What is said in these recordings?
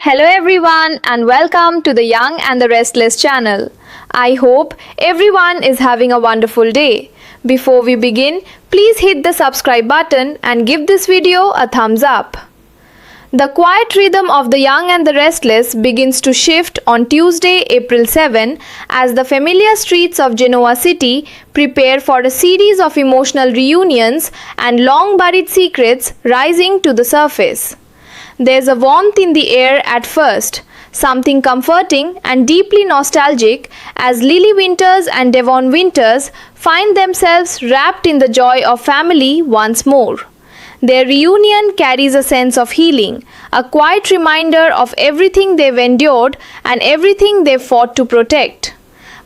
Hello everyone and welcome to the Young and the Restless channel. I hope everyone is having a wonderful day. Before we begin, please hit the subscribe button and give this video a thumbs up. The quiet rhythm of the Young and the Restless begins to shift on Tuesday, April 7, as the familiar streets of Genoa City prepare for a series of emotional reunions and long-buried secrets rising to the surface. There's a warmth in the air at first, something comforting and deeply nostalgic as Lily Winters and Devon Winters find themselves wrapped in the joy of family once more. Their reunion carries a sense of healing, a quiet reminder of everything they've endured and everything they've fought to protect.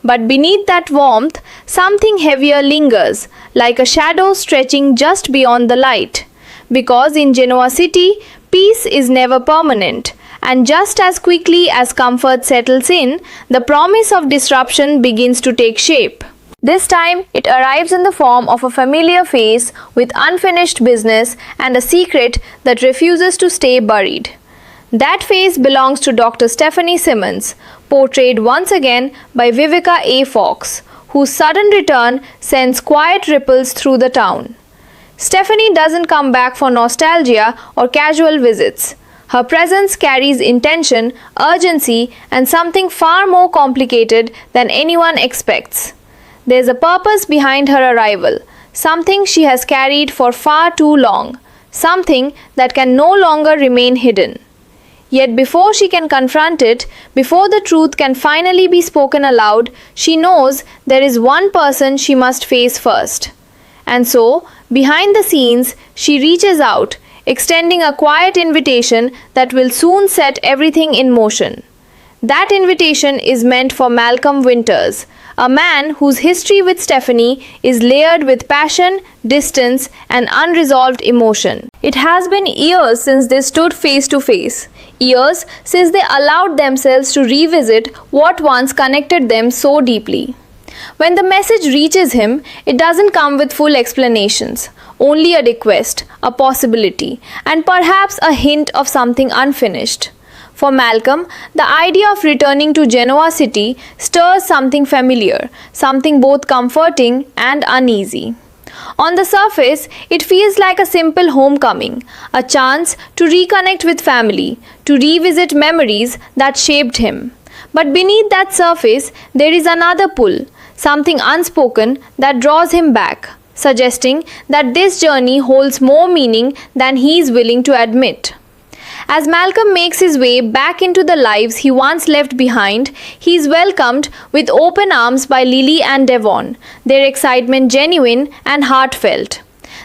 But beneath that warmth, something heavier lingers, like a shadow stretching just beyond the light. Because in Genoa City, peace is never permanent, and just as quickly as comfort settles in, the promise of disruption begins to take shape. This time, it arrives in the form of a familiar face with unfinished business and a secret that refuses to stay buried. That face belongs to Dr. Stephanie Simmons, portrayed once again by Vivica A. Fox, whose sudden return sends quiet ripples through the town. Stephanie doesn't come back for nostalgia or casual visits. Her presence carries intention, urgency, and something far more complicated than anyone expects. There's a purpose behind her arrival, something she has carried for far too long, something that can no longer remain hidden. Yet before she can confront it, before the truth can finally be spoken aloud, she knows there is one person she must face first. And so, behind the scenes, she reaches out, extending a quiet invitation that will soon set everything in motion. That invitation is meant for Malcolm Winters, a man whose history with Stephanie is layered with passion, distance, and unresolved emotion. It has been years since they stood face to face, years since they allowed themselves to revisit what once connected them so deeply. When the message reaches him, it doesn't come with full explanations, only a request, a possibility, and perhaps a hint of something unfinished. For Malcolm, the idea of returning to Genoa City stirs something familiar, something both comforting and uneasy. On the surface, it feels like a simple homecoming, a chance to reconnect with family, to revisit memories that shaped him. But beneath that surface, there is another pull, something unspoken that draws him back, suggesting that this journey holds more meaning than he is willing to admit. As Malcolm makes his way back into the lives he once left behind, he is welcomed with open arms by Lily and Devon, their excitement genuine and heartfelt.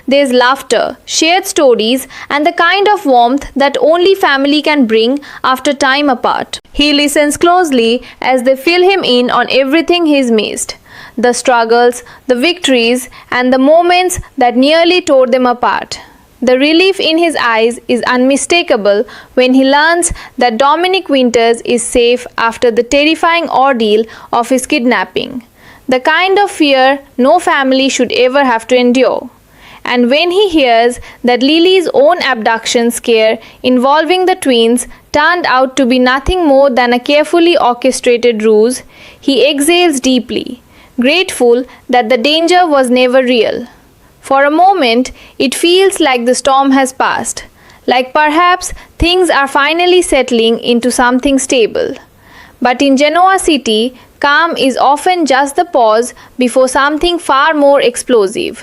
There's laughter, shared stories, and the kind of warmth that only family can bring after time apart. He listens closely as they fill him in on everything he's missed. The struggles, the victories, and the moments that nearly tore them apart. The relief in his eyes is unmistakable when he learns that Dominic Winters is safe after the terrifying ordeal of his kidnapping, the kind of fear no family should ever have to endure. And when he hears that Lily's own abduction scare involving the twins turned out to be nothing more than a carefully orchestrated ruse, he exhales deeply, grateful that the danger was never real. For a moment, it feels like the storm has passed, like perhaps things are finally settling into something stable. But in Genoa City, calm is often just the pause before something far more explosive.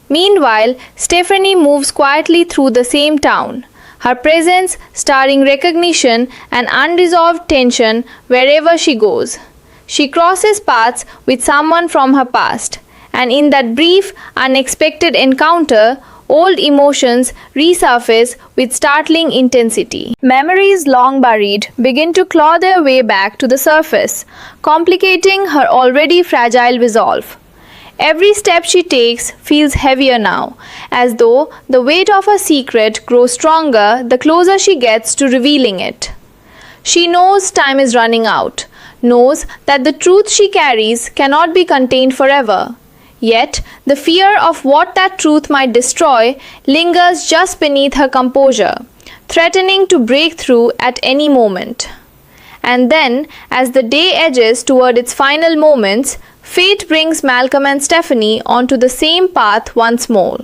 Meanwhile, Stephanie moves quietly through the same town, her presence stirring recognition and unresolved tension wherever she goes. She crosses paths with someone from her past, and in that brief, unexpected encounter, old emotions resurface with startling intensity. Memories long buried begin to claw their way back to the surface, complicating her already fragile resolve. Every step she takes feels heavier now, as though the weight of her secret grows stronger the closer she gets to revealing it. She knows time is running out, knows that the truth she carries cannot be contained forever. Yet, the fear of what that truth might destroy lingers just beneath her composure, threatening to break through at any moment. And then, as the day edges toward its final moments, fate brings Malcolm and Stephanie onto the same path once more.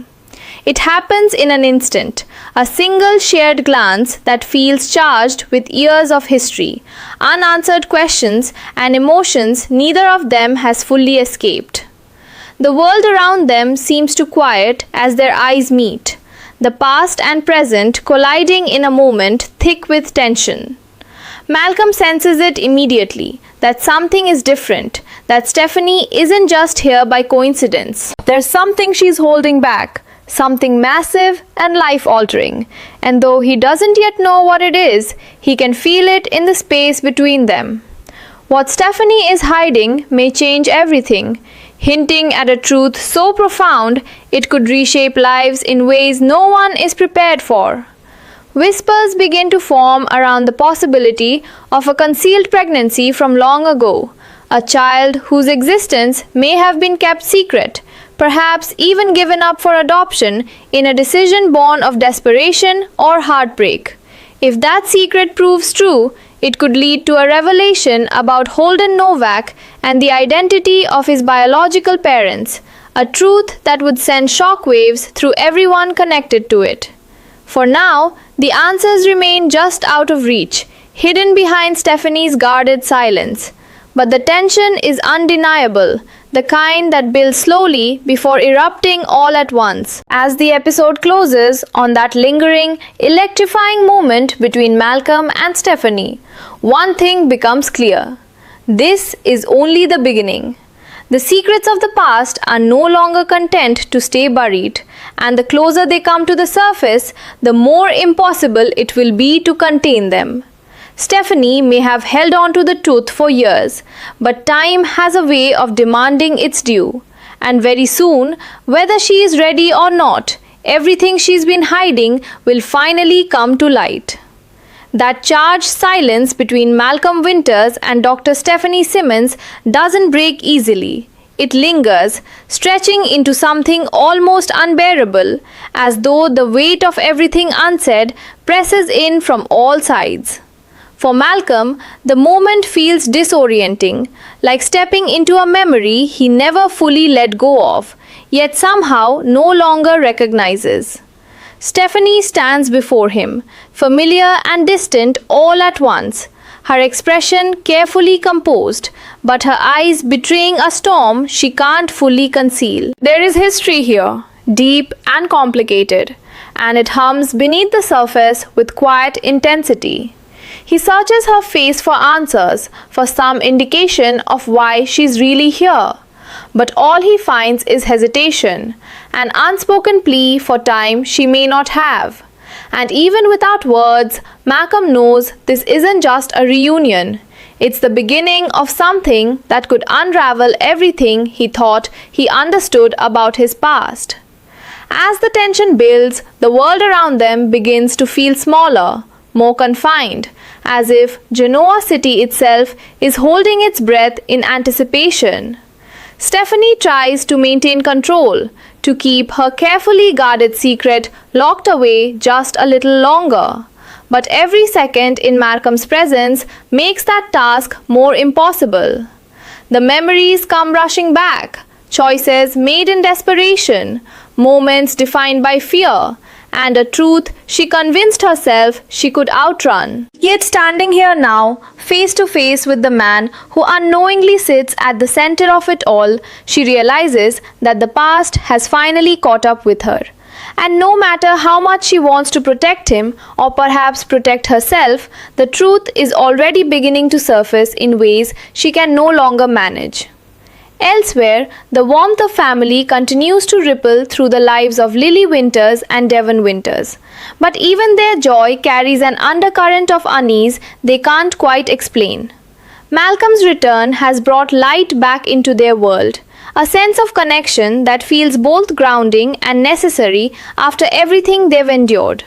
It happens in an instant, a single shared glance that feels charged with years of history, unanswered questions, and emotions neither of them has fully escaped. The world around them seems to quiet as their eyes meet, the past and present colliding in a moment thick with tension. Malcolm senses it immediately, that something is different, that Stephanie isn't just here by coincidence. There's something she's holding back, something massive and life-altering, and though he doesn't yet know what it is, he can feel it in the space between them. What Stephanie is hiding may change everything, hinting at a truth so profound it could reshape lives in ways no one is prepared for. Whispers begin to form around the possibility of a concealed pregnancy from long ago, a child whose existence may have been kept secret, perhaps even given up for adoption in a decision born of desperation or heartbreak. If that secret proves true, it could lead to a revelation about Holden Novak and the identity of his biological parents, a truth that would send shockwaves through everyone connected to it. For now, the answers remain just out of reach, hidden behind Stephanie's guarded silence. But the tension is undeniable, the kind that builds slowly before erupting all at once. As the episode closes on that lingering, electrifying moment between Malcolm and Stephanie, one thing becomes clear. This is only the beginning. The secrets of the past are no longer content to stay buried, and the closer they come to the surface, the more impossible it will be to contain them. Stephanie may have held on to the truth for years, but time has a way of demanding its due, and very soon, whether she is ready or not, everything she's been hiding will finally come to light. That charged silence between Malcolm Winters and Dr. Stephanie Simmons doesn't break easily. It lingers, stretching into something almost unbearable, as though the weight of everything unsaid presses in from all sides. For Malcolm, the moment feels disorienting, like stepping into a memory he never fully let go of, yet somehow no longer recognizes. Stephanie stands before him, familiar and distant all at once, her expression carefully composed, but her eyes betraying a storm she can't fully conceal. There is history here, deep and complicated, and it hums beneath the surface with quiet intensity. He searches her face for answers, for some indication of why she's really here. But all he finds is hesitation, an unspoken plea for time she may not have. And even without words, Malcolm knows this isn't just a reunion. It's the beginning of something that could unravel everything he thought he understood about his past. As the tension builds, the world around them begins to feel smaller, more confined, as if Genoa City itself is holding its breath in anticipation. Stephanie tries to maintain control, to keep her carefully guarded secret locked away just a little longer. But every second in Malcolm's presence makes that task more impossible. The memories come rushing back, choices made in desperation, moments defined by fear, and a truth she convinced herself she could outrun. Yet standing here now, face to face with the man who unknowingly sits at the center of it all, she realizes that the past has finally caught up with her. And no matter how much she wants to protect him, or perhaps protect herself, the truth is already beginning to surface in ways she can no longer manage. Elsewhere, the warmth of family continues to ripple through the lives of Lily Winters and Devon Winters. But even their joy carries an undercurrent of unease they can't quite explain. Malcolm's return has brought light back into their world, a sense of connection that feels both grounding and necessary after everything they've endured.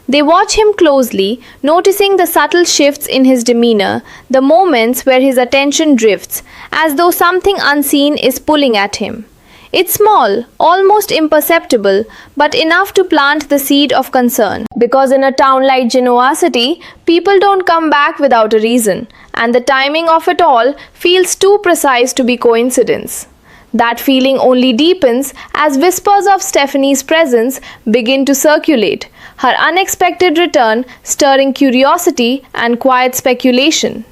They watch him closely, noticing the subtle shifts in his demeanor, the moments where his attention drifts, as though something unseen is pulling at him. It's small, almost imperceptible, but enough to plant the seed of concern. Because in a town like Genoa City, people don't come back without a reason, and the timing of it all feels too precise to be coincidence. That feeling only deepens as whispers of Stephanie's presence begin to circulate, her unexpected return stirring curiosity and quiet speculation.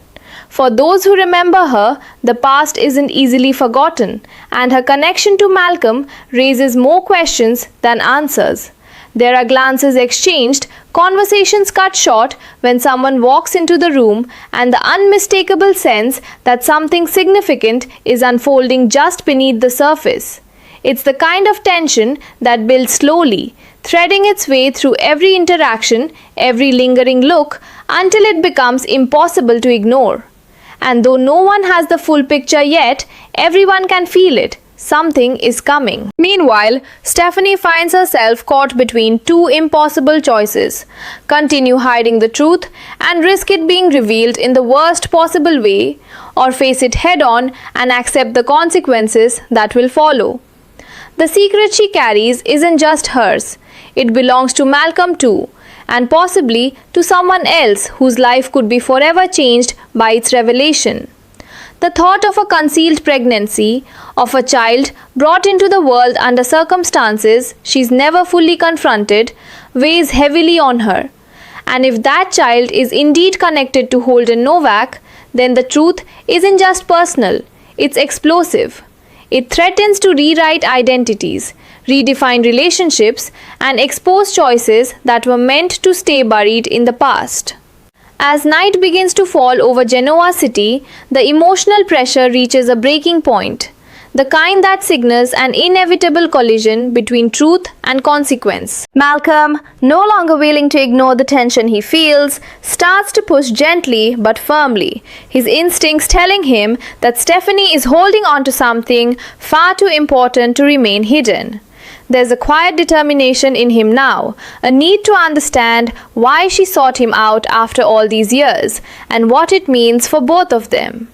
For those who remember her, the past isn't easily forgotten, and her connection to Malcolm raises more questions than answers. There are glances exchanged, conversations cut short when someone walks into the room, and the unmistakable sense that something significant is unfolding just beneath the surface. It's the kind of tension that builds slowly, threading its way through every interaction, every lingering look, until it becomes impossible to ignore. And though no one has the full picture yet, everyone can feel it. Something is coming. Meanwhile, Stephanie finds herself caught between two impossible choices: continue hiding the truth and risk it being revealed in the worst possible way, or face it head on and accept the consequences that will follow. The secret she carries isn't just hers, it belongs to Malcolm too, and possibly to someone else whose life could be forever changed by its revelation. The thought of a concealed pregnancy, of a child brought into the world under circumstances she's never fully confronted, weighs heavily on her. And if that child is indeed connected to Holden Novak, then the truth isn't just personal, it's explosive. It threatens to rewrite identities, redefine relationships, and expose choices that were meant to stay buried in the past. As night begins to fall over Genoa City, the emotional pressure reaches a breaking point, the kind that signals an inevitable collision between truth and consequence. Malcolm, no longer willing to ignore the tension he feels, starts to push gently but firmly, his instincts telling him that Stephanie is holding on to something far too important to remain hidden. There's a quiet determination in him now, a need to understand why she sought him out after all these years, and what it means for both of them.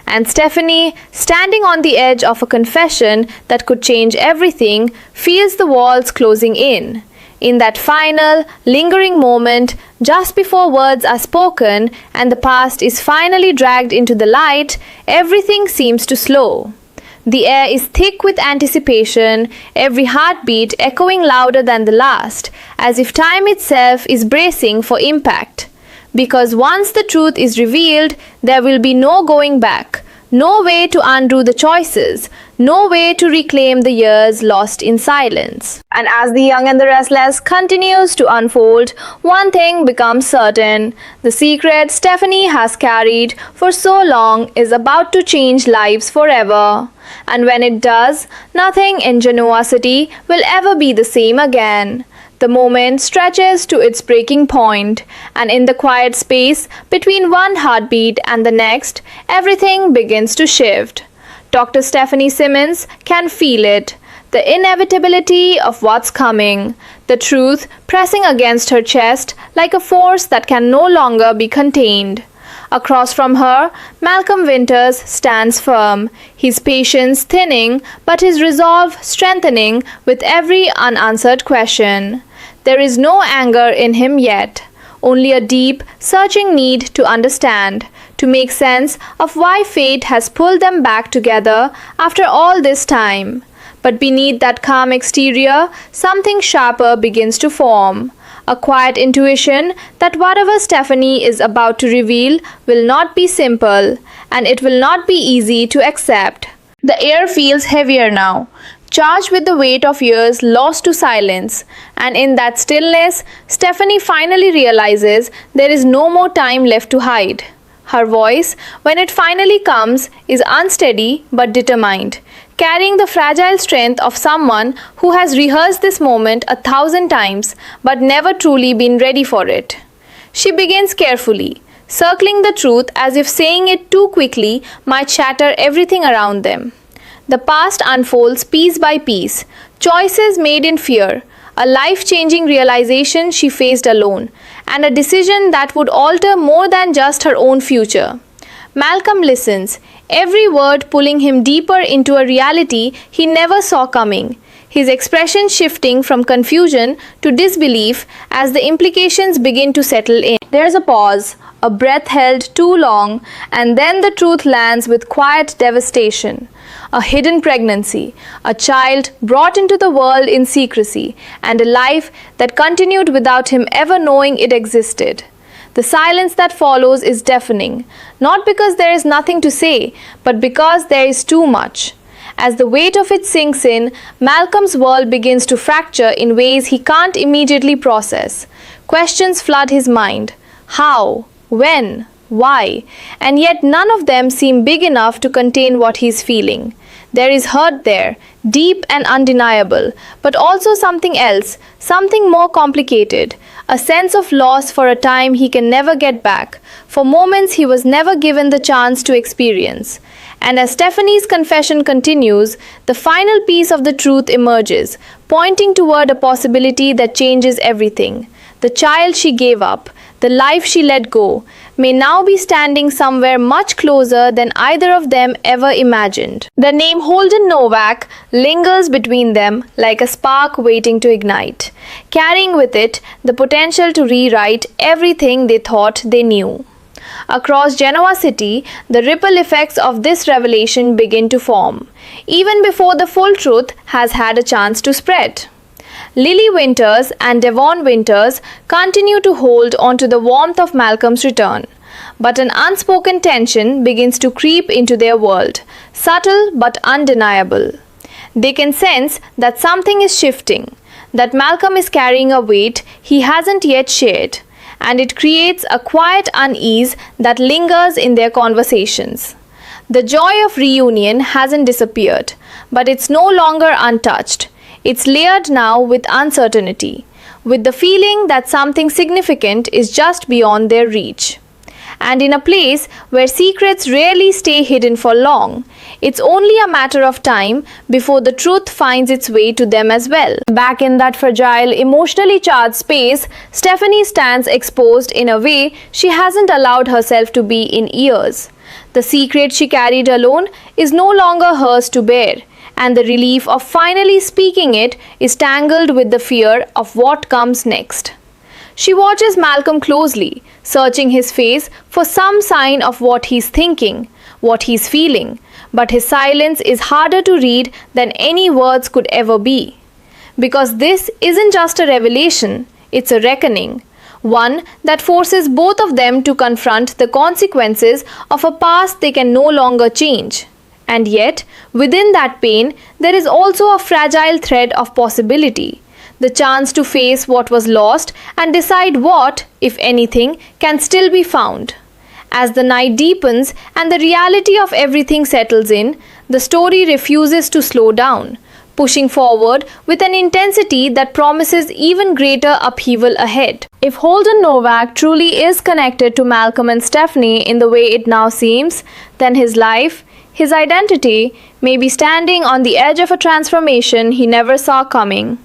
And Stephanie, standing on the edge of a confession that could change everything, feels the walls closing in. In that final, lingering moment, just before words are spoken and the past is finally dragged into the light, everything seems to slow. The air is thick with anticipation, every heartbeat echoing louder than the last, as if time itself is bracing for impact. Because once the truth is revealed, there will be no going back, no way to undo the choices, no way to reclaim the years lost in silence. And as The Young and the Restless continues to unfold, one thing becomes certain: the secret Stephanie has carried for so long is about to change lives forever. And when it does, nothing in Genoa City will ever be the same again. The moment stretches to its breaking point, and in the quiet space between one heartbeat and the next, everything begins to shift. Dr. Stephanie Simmons can feel it, the inevitability of what's coming, the truth pressing against her chest like a force that can no longer be contained. Across from her, Malcolm Winters stands firm, his patience thinning but his resolve strengthening with every unanswered question. There is no anger in him yet, only a deep, searching need to understand, to make sense of why fate has pulled them back together after all this time. But beneath that calm exterior, something sharper begins to form. A quiet intuition that whatever Stephanie is about to reveal will not be simple, and it will not be easy to accept. The air feels heavier now, charged with the weight of years lost to silence, and in that stillness, Stephanie finally realizes there is no more time left to hide. Her voice, when it finally comes, is unsteady but determined, carrying the fragile strength of someone who has rehearsed this moment 1,000 times but never truly been ready for it. She begins carefully, circling the truth as if saying it too quickly might shatter everything around them. The past unfolds piece by piece, choices made in fear, a life-changing realization she faced alone, and a decision that would alter more than just her own future. Malcolm listens, every word pulling him deeper into a reality he never saw coming, his expression shifting from confusion to disbelief as the implications begin to settle in. There's a pause, a breath held too long, and then the truth lands with quiet devastation. A hidden pregnancy, a child brought into the world in secrecy, and a life that continued without him ever knowing it existed. The silence that follows is deafening, not because there is nothing to say, but because there is too much. As the weight of it sinks in, Malcolm's world begins to fracture in ways he can't immediately process. Questions flood his mind. How? When? Why? And yet none of them seem big enough to contain what he's feeling. There is hurt there, deep and undeniable, but also something else, something more complicated, a sense of loss for a time he can never get back, for moments he was never given the chance to experience. And as Stephanie's confession continues, the final piece of the truth emerges, pointing toward a possibility that changes everything. The child she gave up, the life she let go, may now be standing somewhere much closer than either of them ever imagined. The name Holden Novak lingers between them like a spark waiting to ignite, carrying with it the potential to rewrite everything they thought they knew. Across Genoa City, the ripple effects of this revelation begin to form, even before the full truth has had a chance to spread. Lily Winters and Devon Winters continue to hold on to the warmth of Malcolm's return, but an unspoken tension begins to creep into their world, subtle but undeniable. They can sense that something is shifting, that Malcolm is carrying a weight he hasn't yet shared, and it creates a quiet unease that lingers in their conversations. The joy of reunion hasn't disappeared, but it's no longer untouched. It's layered now with uncertainty, with the feeling that something significant is just beyond their reach. And in a place where secrets rarely stay hidden for long, it's only a matter of time before the truth finds its way to them as well. Back in that fragile, emotionally charged space, Stephanie stands exposed in a way she hasn't allowed herself to be in years. The secret she carried alone is no longer hers to bear, and the relief of finally speaking it is tangled with the fear of what comes next. She watches Malcolm closely, searching his face for some sign of what he's thinking, what he's feeling, but his silence is harder to read than any words could ever be. Because this isn't just a revelation, it's a reckoning, one that forces both of them to confront the consequences of a past they can no longer change. And yet, within that pain, there is also a fragile thread of possibility, the chance to face what was lost and decide what, if anything, can still be found. As the night deepens and the reality of everything settles in, the story refuses to slow down, pushing forward with an intensity that promises even greater upheaval ahead. If Holden Novak truly is connected to Malcolm and Stephanie in the way it now seems, then his life, his identity, may be standing on the edge of a transformation he never saw coming.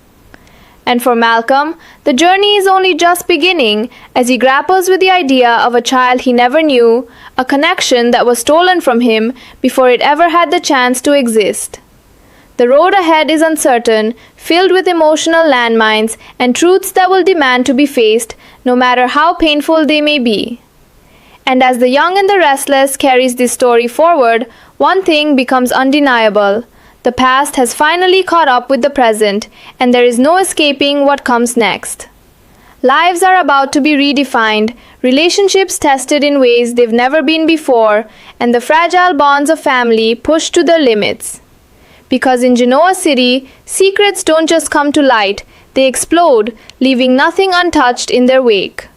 And for Malcolm, the journey is only just beginning as he grapples with the idea of a child he never knew, a connection that was stolen from him before it ever had the chance to exist. The road ahead is uncertain, filled with emotional landmines and truths that will demand to be faced, no matter how painful they may be. And as The Young and the Restless carries this story forward, one thing becomes undeniable. The past has finally caught up with the present, and there is no escaping what comes next. Lives are about to be redefined, relationships tested in ways they've never been before, and the fragile bonds of family pushed to their limits. Because in Genoa City, secrets don't just come to light, they explode, leaving nothing untouched in their wake.